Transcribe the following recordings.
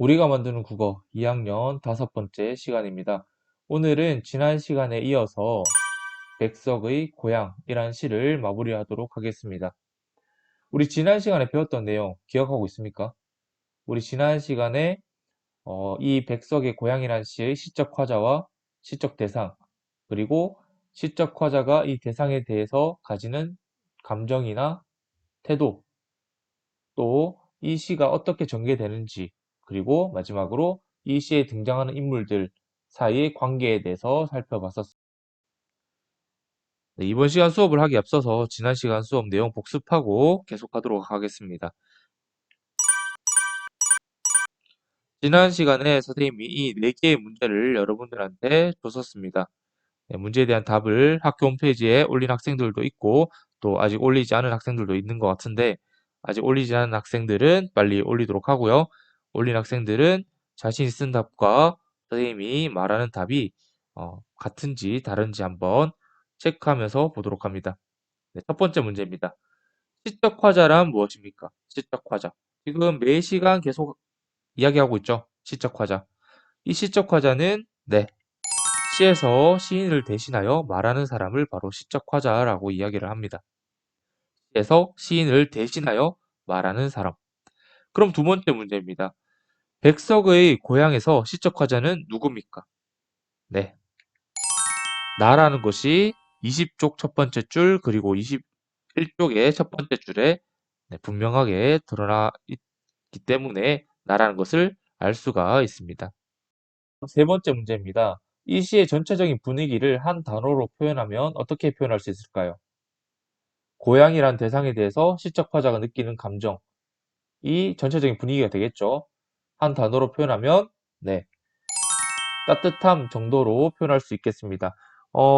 우리가 만드는 국어 2학년 5번째 시간입니다. 오늘은 지난 시간에 이어서 백석의 고향이란 시를 마무리하도록 하겠습니다. 우리 지난 시간에 배웠던 내용 기억하고 있습니까? 우리 지난 시간에 이 백석의 고향이란 시의 시적 화자와 시적 대상, 그리고 시적 화자가 이 대상에 대해서 가지는 감정이나 태도, 또 이 시가 어떻게 전개되는지, 그리고 마지막으로 이 시에 등장하는 인물들 사이의 관계에 대해서 살펴봤었습니다. 네, 이번 시간 수업을 하기 앞서서 지난 시간 수업 내용 복습하고 계속하도록 하겠습니다. 지난 시간에 선생님이 이 4개의 문제를 여러분들한테 줬었습니다. 네, 문제에 대한 답을 학교 홈페이지에 올린 학생들도 있고 또 아직 올리지 않은 학생들도 있는 것 같은데, 아직 올리지 않은 학생들은 빨리 올리도록 하고요. 올린 학생들은 자신이 쓴 답과 선생님이 말하는 답이 같은지 다른지 한번 체크하면서 보도록 합니다. 네, 첫 번째 문제입니다. 시적 화자란 무엇입니까? 시적 화자. 지금 매 시간 계속 이야기하고 있죠. 시적 화자. 이 시적 화자는 시에서 시인을 대신하여 말하는 사람을 바로 시적 화자라고 이야기를 합니다. 시에서 시인을 대신하여 말하는 사람. 그럼 두 번째 문제입니다. 백석의 고향에서 시적 화자는 누굽니까? 네. 나라는 것이 20쪽 첫 번째 줄 그리고 21쪽의 첫 번째 줄에 분명하게 드러나 있기 때문에 나라는 것을 알 수가 있습니다. 세 번째 문제입니다. 이 시의 전체적인 분위기를 한 단어로 표현하면 어떻게 표현할 수 있을까요? 고향이란 대상에 대해서 시적 화자가 느끼는 감정, 이 전체적인 분위기가 되겠죠. 한 단어로 표현하면 따뜻함 정도로 표현할 수 있겠습니다.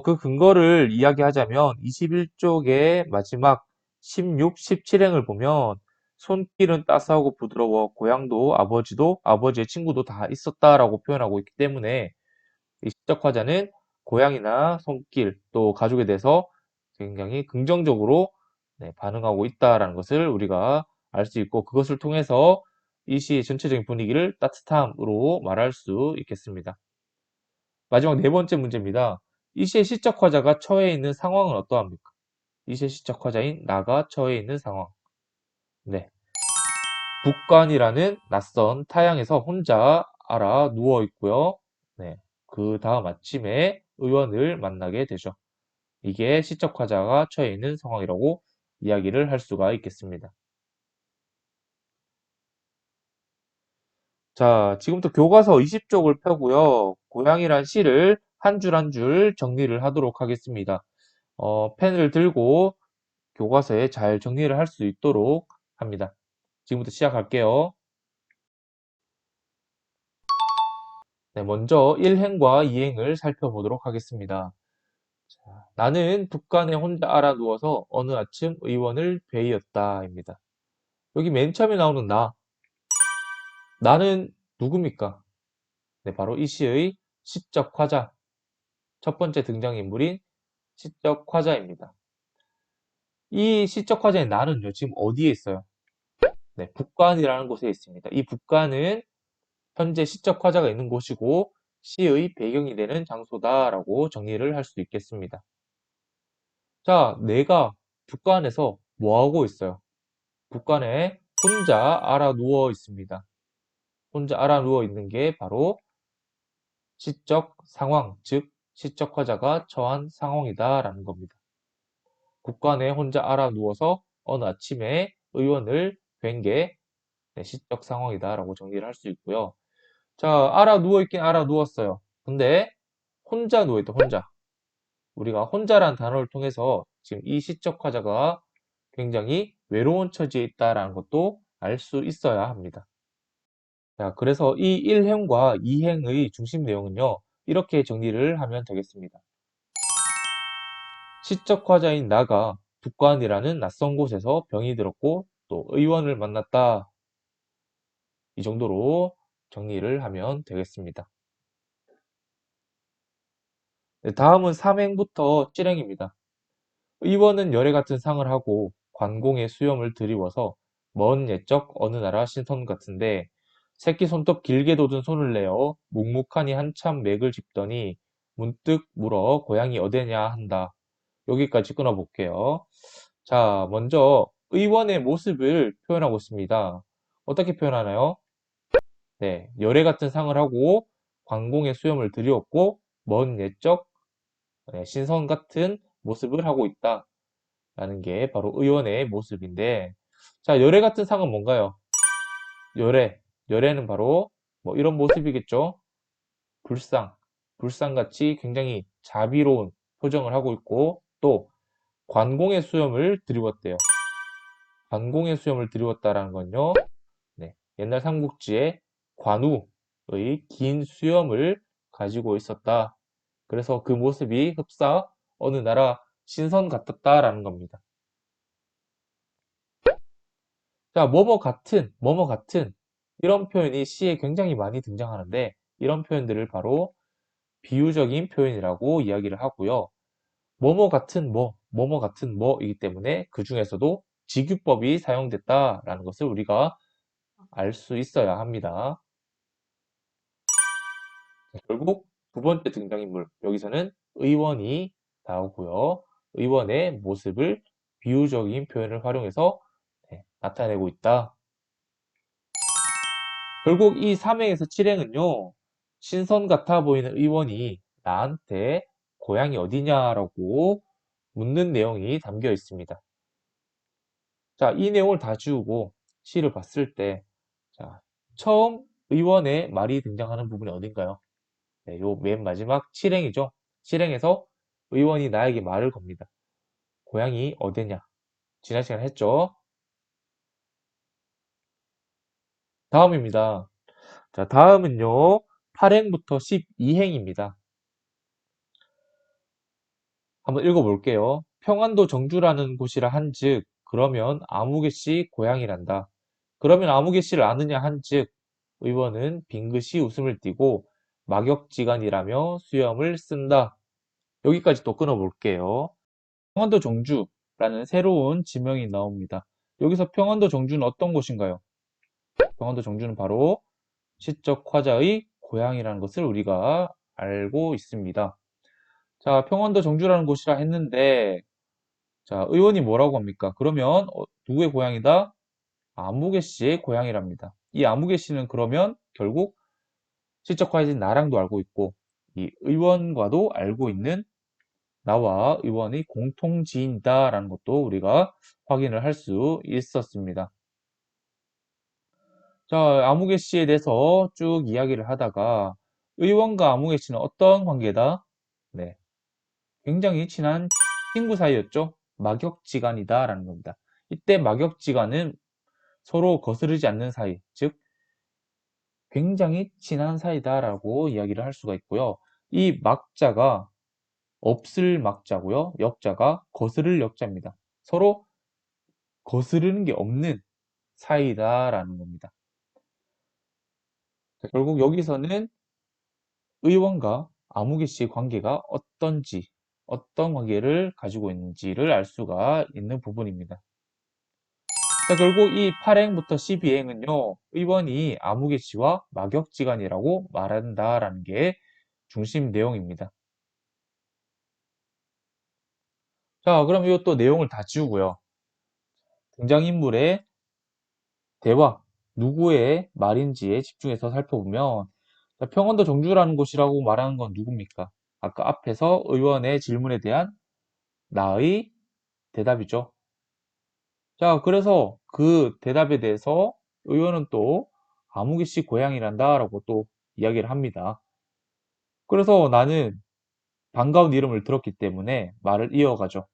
그 근거를 이야기하자면 21쪽의 마지막 16, 17행을 보면 손길은 따스하고 부드러워 고향도 아버지도 아버지의 친구도 다 있었다라고 표현하고 있기 때문에 이 시적 화자는 고향이나 손길 또 가족에 대해서 굉장히 긍정적으로 반응하고 있다라는 것을 우리가 알 수 있고, 그것을 통해서 이 시의 전체적인 분위기를 따뜻함으로 말할 수 있겠습니다. 마지막 네 번째 문제입니다. 이 시의 시적 화자가 처해 있는 상황은 어떠합니까? 이 시의 시적 화자인 나가 처해 있는 상황. 북간이라는 낯선 타향에서 혼자 알아 누워 있고요. 그 다음 아침에 의원을 만나게 되죠. 이게 시적 화자가 처해 있는 상황이라고 이야기를 할 수가 있겠습니다. 자, 지금부터 교과서 20쪽을 펴고요. 고양이란 시를 한 줄 한 줄 정리를 하도록 하겠습니다. 펜을 들고 교과서에 잘 정리를 할 수 있도록 합니다. 지금부터 시작할게요. 먼저 1행과 2행을 살펴보도록 하겠습니다. 나는 북간에 혼자 알아 누워서 어느 아침 의원을 베이었다입니다. 여기 맨 처음에 나오는 나는 누굽니까? 바로 이 시의 시적 화자, 첫 번째 등장인물인 시적 화자입니다. 이 시적 화자의 나는요, 지금 어디에 있어요? 북간이라는 곳에 있습니다. 이 북간은 현재 시적 화자가 있는 곳이고 시의 배경이 되는 장소다라고 정리를 할 수 있겠습니다. 자, 내가 북간에서 뭐 하고 있어요? 북간에 혼자 알아 누워 있습니다. 혼자 알아 누워 있는 게 바로 시적 상황, 즉 시적 화자가 처한 상황이다라는 겁니다. 북간에 혼자 알아 누워서 어느 아침에 의원을 뵌 게 시적 상황이다라고 정리를 할 수 있고요. 자, 알아 누워 있긴 알아 누웠어요. 근데 혼자 누워 있다, 혼자. 우리가 혼자란 단어를 통해서 지금 이 시적 화자가 굉장히 외로운 처지에 있다라는 것도 알 수 있어야 합니다. 자, 그래서 이 1행과 2행의 중심 내용은요, 이렇게 정리를 하면 되겠습니다. 시적 화자인 나가 북한이라는 낯선 곳에서 병이 들었고 또 의원을 만났다. 이 정도로 정리를 하면 되겠습니다. 다음은 3행부터 7행입니다. 의원은 열애 같은 상을 하고 관공의 수염을 드리워서 먼 옛적 어느 나라 신선 같은데, 새끼 손톱 길게 돋은 손을 내어 묵묵하니 한참 맥을 짚더니 문득 물어 고향이 어디냐 한다. 여기까지 끊어볼게요. 자, 먼저 의원의 모습을 표현하고 있습니다. 어떻게 표현하나요? 네, 열애 같은 상을 하고 관공의 수염을 들이었고 먼 옛적 신선 같은 모습을 하고 있다. 라는 게 바로 의원의 모습인데, 자, 열애 같은 상은 뭔가요? 열애. 열애는 바로 뭐 이런 모습이겠죠? 불상. 불상같이 굉장히 자비로운 표정을 하고 있고, 또 관공의 수염을 드리웠대요. 관공의 수염을 드리웠다라는 건요, 네, 옛날 삼국지에 관우의 긴 수염을 가지고 있었다. 그래서 그 모습이 흡사 어느 나라 신선 같았다라는 겁니다. 자, 뭐뭐 같은 이런 표현이 시에 굉장히 많이 등장하는데 이런 표현들을 바로 비유적인 표현이라고 이야기를 하고요. 뭐뭐 같은 뭐이기 때문에 그 중에서도 직유법이 사용됐다라는 것을 우리가 알 수 있어야 합니다. 결국 두 번째 등장인물, 여기서는 의원이 나오고요. 의원의 모습을 비유적인 표현을 활용해서 나타내고 있다. 결국 이 3행에서 7행은요, 신선 같아 보이는 의원이 나한테 고향이 어디냐라고 묻는 내용이 담겨 있습니다. 자, 이 내용을 다 지우고 시를 봤을 때, 자, 처음 의원의 말이 등장하는 부분이 어딘가요? 네, 요 맨 마지막 7행이죠. 7행에서 의원이 나에게 말을 겁니다. 고향이 어디냐? 지난 시간에 했죠. 다음입니다. 자, 다음은요, 8행부터 12행입니다. 한번 읽어볼게요. 평안도 정주라는 곳이라 한즉 그러면 아무개씨 고향이란다. 그러면 아무개씨를 아느냐 한즉 의원은 빙긋이 웃음을 띠고 막역지간이라며 수염을 쓴다. 여기까지 또 끊어볼게요. 평안도 정주라는 새로운 지명이 나옵니다. 여기서 평안도 정주는 어떤 곳인가요? 평안도 정주는 바로 시적 화자의 고향이라는 것을 우리가 알고 있습니다. 자, 평안도 정주라는 곳이라 했는데 자, 의원이 뭐라고 합니까? 그러면 누구의 고향이다? 아무개 씨의 고향이랍니다. 이 아무개 씨는 그러면 결국 시적 화해진 나랑도 알고 있고 이 의원과도 알고 있는 나와 의원의 공통지인이다라는 것도 우리가 확인을 할 수 있었습니다. 자, 아무개 씨에 대해서 쭉 이야기를 하다가 의원과 아무개 씨는 어떤 관계다? 네, 굉장히 친한 친구 사이였죠. 막역지간이다라는 겁니다. 이때 막역지간은 서로 거스르지 않는 사이, 즉 굉장히 친한 사이다라고 이야기를 할 수가 있고요. 이 막자가 없을 막자고요. 역자가 거스를 역자입니다. 서로 거스르는 게 없는 사이다라는 겁니다. 결국 여기서는 의원과 아무개 씨의 관계가 어떤지, 어떤 관계를 가지고 있는지를 알 수가 있는 부분입니다. 자, 결국 이 8행부터 12행은요, 의원이 아무개 씨와 막역지간이라고 말한다라는 게 중심 내용입니다. 자, 그럼 이것도 내용을 다 지우고요. 등장인물의 대화, 누구의 말인지에 집중해서 살펴보면, 자, 평안도 정주라는 곳이라고 말하는 건 누굽니까? 아까 앞에서 의원의 질문에 대한 나의 대답이죠. 자, 그래서 그 대답에 대해서 의원은 또 아무개 씨 고향이란다라고 또 이야기를 합니다. 그래서 나는 반가운 이름을 들었기 때문에 말을 이어가죠.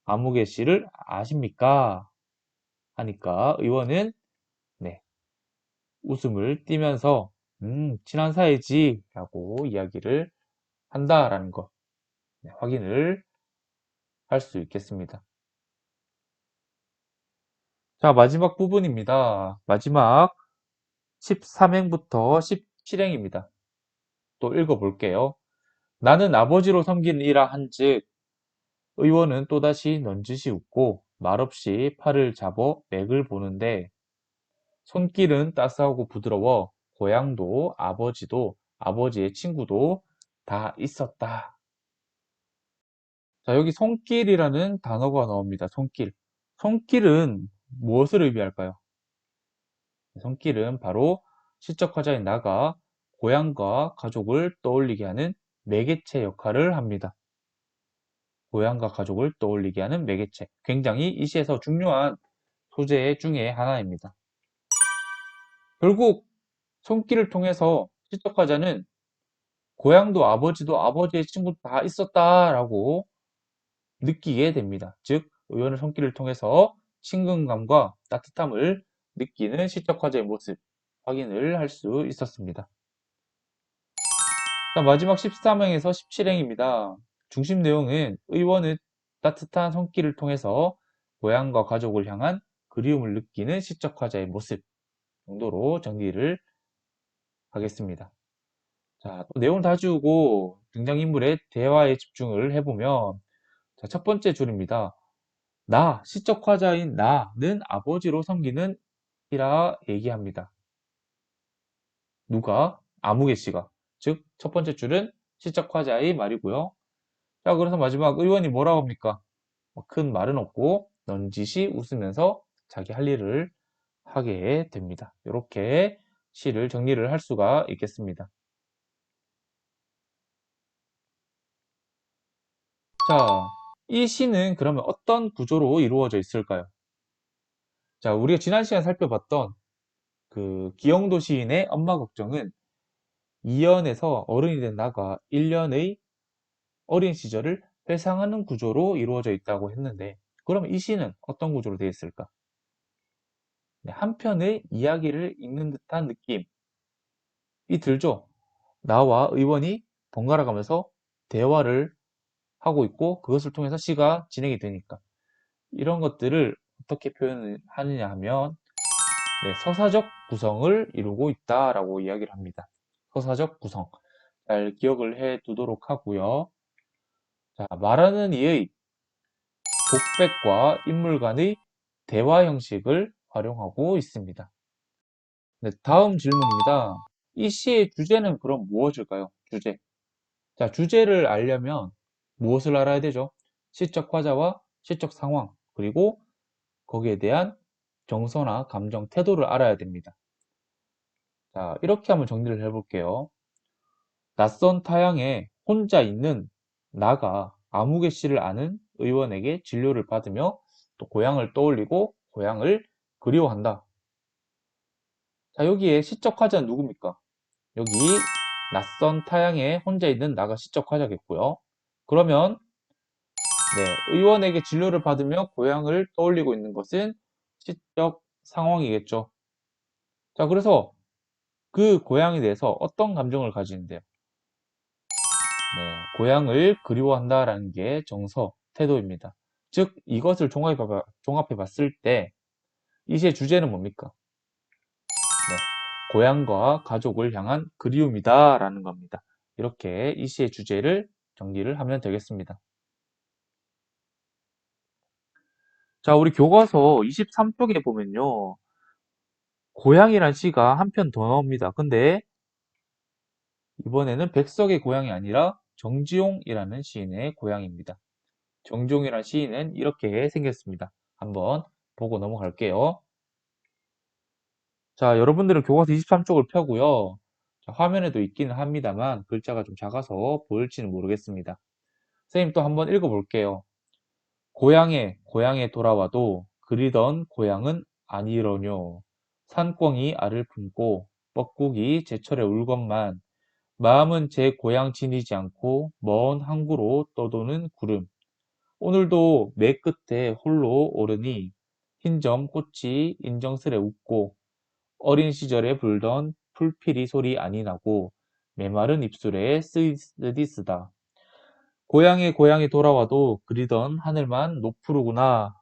아무개 씨를 아십니까? 하니까 의원은 네, 웃음을 띠면서 친한 사이지 라고 이야기를 한다라는 것 네, 확인을 할 수 있겠습니다. 자, 마지막 부분입니다. 마지막 13행부터 17행입니다. 또 읽어볼게요. 나는 아버지로 섬기는 이라 한즉 의원은 또다시 넌지시 웃고 말없이 팔을 잡어 맥을 보는데 손길은 따스하고 부드러워 고향도 아버지도 아버지의 친구도 다 있었다. 자, 여기 손길이라는 단어가 나옵니다. 손길. 손길은 무엇을 의미할까요? 손길은 바로 시적 화자인 나가 고향과 가족을 떠올리게 하는 매개체 역할을 합니다. 고향과 가족을 떠올리게 하는 매개체. 굉장히 이 시에서 중요한 소재 중에 하나입니다. 결국 손길을 통해서 시적 화자는 고향도 아버지도 아버지의 친구도 다 있었다라고 느끼게 됩니다. 즉, 의원의 손길을 통해서 친근감과 따뜻함을 느끼는 시적 화자의 모습 확인을 할 수 있었습니다. 자, 마지막 13행에서 17행입니다. 중심 내용은 의원의 따뜻한 손길을 통해서 고향과 가족을 향한 그리움을 느끼는 시적 화자의 모습 정도로 정리를 하겠습니다. 자, 또 내용을 다 지우고 등장인물의 대화에 집중을 해보면 자, 첫 번째 줄입니다. 나, 시적 화자인 나는 아버지로 섬기는 이라 얘기합니다. 누가? 아무개 씨가. 즉, 첫 번째 줄은 시적 화자의 말이고요. 자, 그래서 마지막 의원이 뭐라고 합니까? 큰 말은 없고 넌지시 웃으면서 자기 할 일을 하게 됩니다. 이렇게 시를 정리를 할 수가 있겠습니다. 자, 이 시는 그러면 어떤 구조로 이루어져 있을까요? 자, 우리가 지난 시간 살펴봤던 그 기영도 시인의 엄마 걱정은 2년에서 어른이 된 나가 1년의 어린 시절을 회상하는 구조로 이루어져 있다고 했는데 그럼 이 시는 어떤 구조로 되어 있을까? 네, 한 편의 이야기를 읽는 듯한 느낌이 들죠? 나와 의원이 번갈아 가면서 대화를 하고 있고 그것을 통해서 시가 진행이 되니까 이런 것들을 어떻게 표현하느냐 하면 네, 서사적 구성을 이루고 있다라고 이야기를 합니다. 서사적 구성. 잘 기억을 해 두도록 하고요. 자, 말하는 이의 독백과 인물 간의 대화 형식을 활용하고 있습니다. 네, 다음 질문입니다. 이 시의 주제는 그럼 무엇일까요? 주제. 자, 주제를 알려면 무엇을 알아야 되죠? 시적 화자와 시적 상황, 그리고 거기에 대한 정서나 감정, 태도를 알아야 됩니다. 자, 이렇게 한번 정리를 해볼게요. 낯선 타향에 혼자 있는 나가 아무개 씨를 아는 의원에게 진료를 받으며 또 고향을 떠올리고 고향을 그리워한다. 자, 여기에 시적 화자는 누굽니까? 여기 낯선 타향에 혼자 있는 나가 시적 화자겠고요. 그러면 네, 의원에게 진료를 받으며 고향을 떠올리고 있는 것은 시적 상황이겠죠. 자, 그래서 그 고향에 대해서 어떤 감정을 가지는데요? 네, 고향을 그리워한다라는 게 정서, 태도입니다. 즉, 이것을 종합해 봤을 때, 이 시의 주제는 뭡니까? 네, 고향과 가족을 향한 그리움이다라는 겁니다. 이렇게 이 시의 주제를 정리를 하면 되겠습니다. 자, 우리 교과서 23쪽에 보면요. 고향이란 시가 한 편 더 나옵니다. 근데 이번에는 백석의 고향이 아니라 정지용이라는 시인의 고향입니다. 정지용이라는 시인은 이렇게 생겼습니다. 한번 보고 넘어갈게요. 자, 여러분들은 교과서 23쪽을 펴고요. 자, 화면에도 있기는 합니다만 글자가 좀 작아서 보일지는 모르겠습니다. 선생님 또 한번 읽어볼게요. 고향에 돌아와도 그리던 고향은 아니러뇨. 산꿩이 알을 품고 뻐꾸기 제철에 울건만 마음은 제 고향 지니지 않고 먼 항구로 떠도는 구름. 오늘도 매 끝에 홀로 오르니 흰점 꽃이 인정스레 웃고 어린 시절에 불던 풀피리 소리 아니 나고 메마른 입술에 쓰디 쓰다. 고향에 돌아와도 그리던 하늘만 노푸르구나.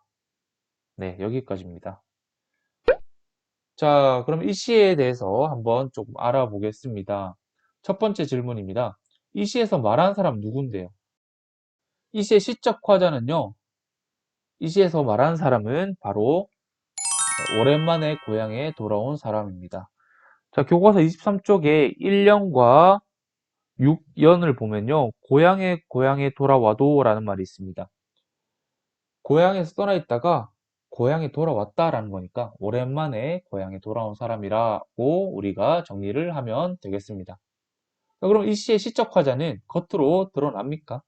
네, 여기까지입니다. 자, 그럼 이 시에 대해서 한번 조금 알아보겠습니다. 첫 번째 질문입니다. 이 시에서 말하는 사람 누군데요? 이 시의 시적 화자는요, 이 시에서 말하는 사람은 바로 오랜만에 고향에 돌아온 사람입니다. 자, 교과서 23쪽에 1년과 6년을 보면요. 고향에 돌아와도 라는 말이 있습니다. 고향에서 떠나 있다가 고향에 돌아왔다라는 거니까 오랜만에 고향에 돌아온 사람이라고 우리가 정리를 하면 되겠습니다. 자, 그럼 이 시의 시적 화자는 겉으로 드러납니까?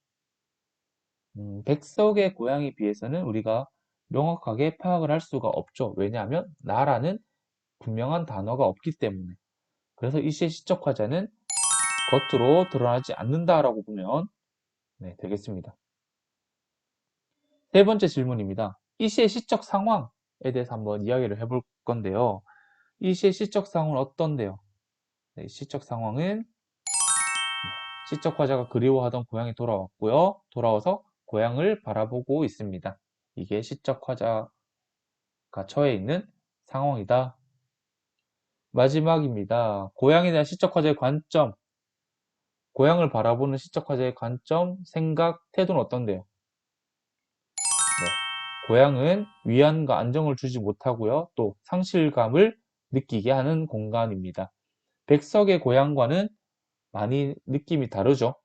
백석의 고향에 비해서는 우리가 명확하게 파악을 할 수가 없죠. 왜냐하면 나라는 분명한 단어가 없기 때문에. 그래서 이 시의 시적 화자는 겉으로 드러나지 않는다라고 보면 네, 되겠습니다. 세 번째 질문입니다. 이 시의 시적 상황에 대해서 한번 이야기를 해볼 건데요. 이 시의 시적 상황은 어떤데요? 네, 시적 상황은 시적 화자가 그리워하던 고향에 돌아왔고요. 돌아와서 고향을 바라보고 있습니다. 이게 시적 화자가 처해 있는 상황이다. 마지막입니다. 고향에 대한 시적 화자의 관점, 고향을 바라보는 시적 화자의 관점, 생각, 태도는 어떤데요? 네. 고향은 위안과 안정을 주지 못하고요. 또 상실감을 느끼게 하는 공간입니다. 백석의 고향과는 많이 느낌이 다르죠.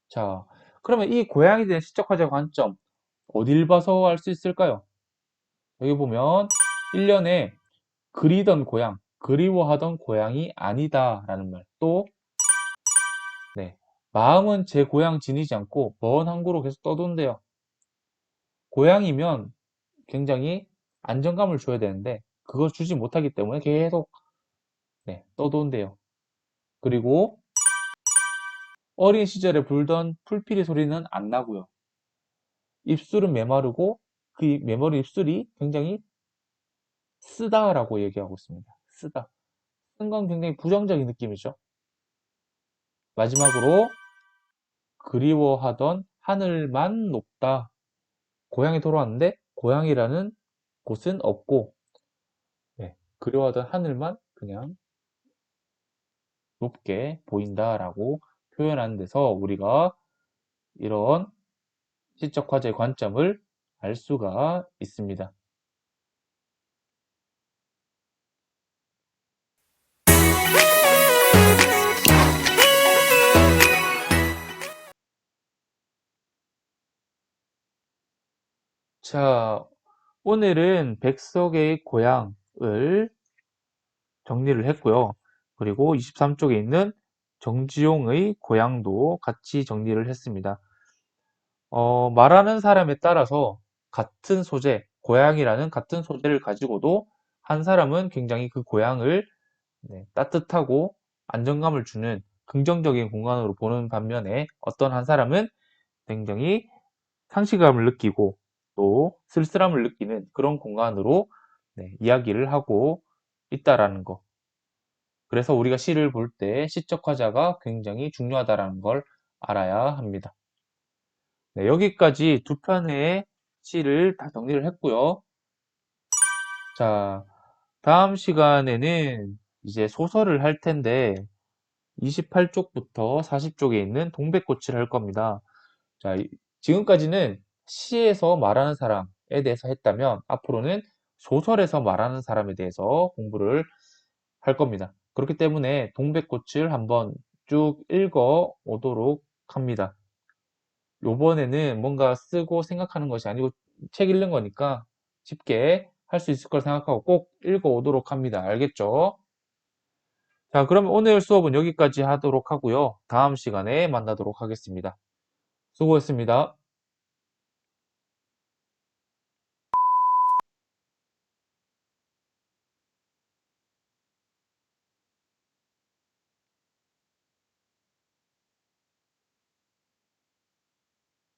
자, 그러면 이 고향에 대한 시적 화자 관점 어딜 봐서 알 수 있을까요? 여기 보면 1년에 그리던 고향, 그리워하던 고향이 아니다라는 말. 또 네, 마음은 제 고향 지니지 않고 먼 항구로 계속 떠돈대요. 고향이면 굉장히 안정감을 줘야 되는데 그걸 주지 못하기 때문에 계속 네, 떠돈대요. 그리고 어린 시절에 불던 풀피리 소리는 안 나고요. 입술은 메마르고 그 메마른 입술이 굉장히 쓰다라고 얘기하고 있습니다. 쓰다. 쓴 건 굉장히 부정적인 느낌이죠. 마지막으로 그리워하던 하늘만 높다. 고향에 돌아왔는데 고향이라는 곳은 없고 네, 그리워하던 하늘만 그냥 높게 보인다라고 표현하는 데서 우리가 이런 시적 화제의 관점을 알 수가 있습니다. 자, 오늘은 백석의 고향을 정리를 했고요. 그리고 23쪽에 있는 정지용의 고향도 같이 정리를 했습니다. 말하는 사람에 따라서 같은 소재, 고향이라는 같은 소재를 가지고도 한 사람은 굉장히 그 고향을 네, 따뜻하고 안정감을 주는 긍정적인 공간으로 보는 반면에 어떤 한 사람은 굉장히 상실감을 느끼고 또 쓸쓸함을 느끼는 그런 공간으로 네, 이야기를 하고 있다라는 거. 그래서 우리가 시를 볼 때 시적 화자가 굉장히 중요하다라는 걸 알아야 합니다. 네, 여기까지 두 편의 시를 다 정리를 했고요. 자, 다음 시간에는 이제 소설을 할 텐데 28쪽부터 40쪽에 있는 동백꽃을 할 겁니다. 자, 지금까지는 시에서 말하는 사람에 대해서 했다면 앞으로는 소설에서 말하는 사람에 대해서 공부를 할 겁니다. 그렇기 때문에 동백꽃을 한번 쭉 읽어 오도록 합니다. 요번에는 뭔가 쓰고 생각하는 것이 아니고 책 읽는 거니까 쉽게 할 수 있을 걸 생각하고 꼭 읽어 오도록 합니다. 알겠죠? 자, 그럼 오늘 수업은 여기까지 하도록 하고요. 다음 시간에 만나도록 하겠습니다. 수고했습니다.